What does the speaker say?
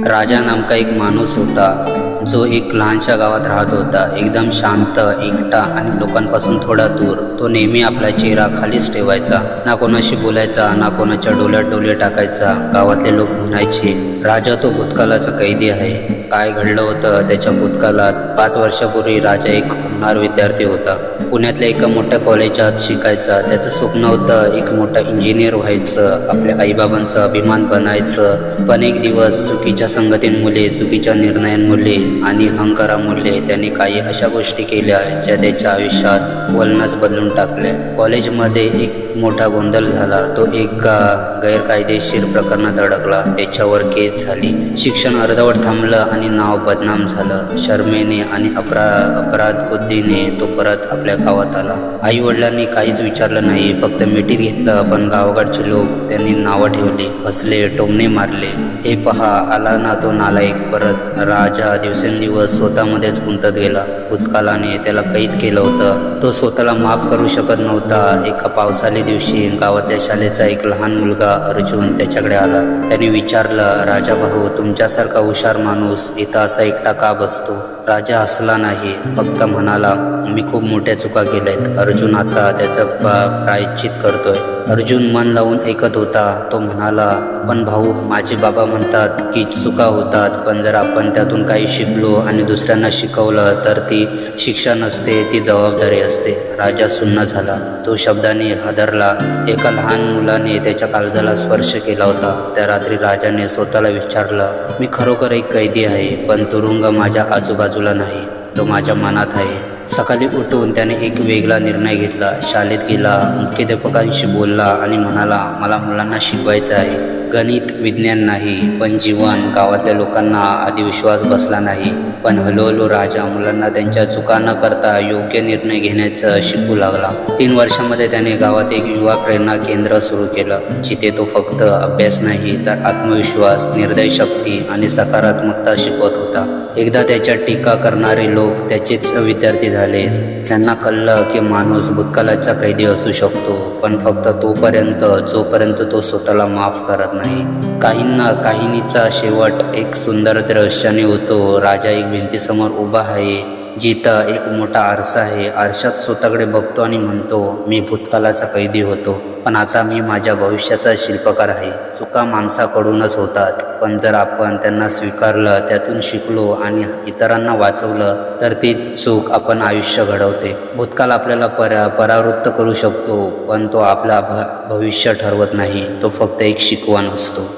राजा नामका एक माणूस होता जो एक लहानशा गावात राहत होता. एकदम शांत, एकटा आणि लोकांपासून थोडा दूर. तो नेहमी आपला चेहरा खालीच ठेवायचा. ना कोणाशी बोलायचा, ना कोणाच्या डोळ्यात डोळे टाकायचा. गावातले लोक म्हणायचे, राजा तो भूतकाळाचा कैदी आहे. काय घडलं होतं त्याच्या भूतकाळात? 5 वर्षापूर्वी राजा एक होणार विद्यार्थी होता. पुण्यातल्या एका मोठ्या कॉलेजात शिकायचा. त्याचं स्वप्न होतं एक मोठा इंजिनियर व्हायचं, आपल्या आईबाबांचा अभिमान बनायचं. पण एक दिवस चुकीच्या संगतींमुळे, चुकीच्या निर्णयांमुळे आणि अहंकारामुळे त्याने काही अशा गोष्टी केल्या ज्या त्याच्या आयुष्यात वळणच बदलून टाकले. कॉलेजमध्ये एक मोठा गोंधळ झाला. तो एका गैरकायदेशीर प्रकरणात अडकला. त्याच्यावर केस झाली. शिक्षण अर्धवट थांबलं आणि नाव बदनाम झालं. शर्मेने आणि अपराध बुद्धीने तो परत आपल्या गावात आला. आई वडिलांनी काहीच विचारलं नाही, फक्त मिठीत घेतलं. पण गावाकडचे लोक त्यांनी नावं ठेवली, हसले, टोमणे मारले. हे पहा, आला ना तो नालायक परत. राजा दिवसेंदिवस स्वतःमध्येच गुंतत गेला. भूतकाळाने त्याला कैद केलं होतं. तो स्वतःला माफ करू शकत नव्हता. एका पावसाळी दिवशी गावातल्या शाळेचा एक लहान मुलगा अर्जुन त्याच्याकडे आला. त्याने विचारलं, राजा भाऊ, तुमच्यासारखा हुशार माणूस इथं असा एकटा का बसतो? राजा हसला नाही, फक्त म्हणाला, मी खूप मोठ्या चुका केल्यात. अर्जुन आता त्याचं प्रायश्चित करतोय. अर्जुन मन लावून ऐकत होता. तो म्हणाला, पण भाऊ, माझे बाबा म्हणतात की चुका होतात, पण जर आपण त्यातून काही शिकलो आणि दुसऱ्यांना शिकवलं तर ती शिक्षा नसते, ती जबाबदारी असते. राजा सुन्न झाला. तो शब्दाने हादरला. एका लहान मुलाने त्याच्या काळजाला स्पर्श केला होता. त्या रात्री राजाने स्वतःला विचारलं, मी खरोखर एक कैदी आहे, पण तुरुंग माझ्या आजूबाजूला नाही, तो माझ्या मनात आहे. सकाळी उठून त्याने एक वेगळा निर्णय घेतला. शाळेत गेला, मुख्याध्यापकांशी बोलला आणि म्हणाला, मला मुलांना शिकवायचं आहे, गणित, विज्ञान नाही, पण जीवन. गावातल्या लोकांना आधी विश्वास बसला नाही, पण हळूहळू राजा मुलांना त्यांच्या चुका न करता योग्य निर्णय घेण्याचं शिकू लागला. 3 वर्षांमध्ये त्याने गावात एक युवा प्रेरणा केंद्र सुरू केलं, जिथे तो फक्त अभ्यास नाही तर आत्मविश्वास, निर्णय शक्ती आणि सकारात्मकता शिकवत होता. एकदा त्याच्या टीका करणारे लोक त्याचेच विद्यार्थी झाले. त्यांना कळलं की माणूस भूतकाळाचा कैदी असू शकतो, पण फक्त तोपर्यंत जोपर्यंत तो स्वतःला माफ करत नाही. काहिनीचा शेवट एक सुंदर दृश्याने होतो. राजा एक भिंतीसमोर उभा आहे, जिथं एक मोठा आरसा आहे. आरशात स्वतःकडे बघतो आणि म्हणतो, मी भूतकाळाचा कैदी होतो, पण आता मी माझ्या भविष्याचा शिल्पकार आहे. चुका माणसाकडूनच होतात, पण जर आपण त्यांना स्वीकारलं, त्यातून शिकलो आणि इतरांना वाचवलं तर ती चूक आपण आयुष्य घडवते. भूतकाळ आपल्याला परावृत्त करू शकतो, पण तो आपला भविष्य ठरवत नाही. तो फक्त एक शिकवण असतो.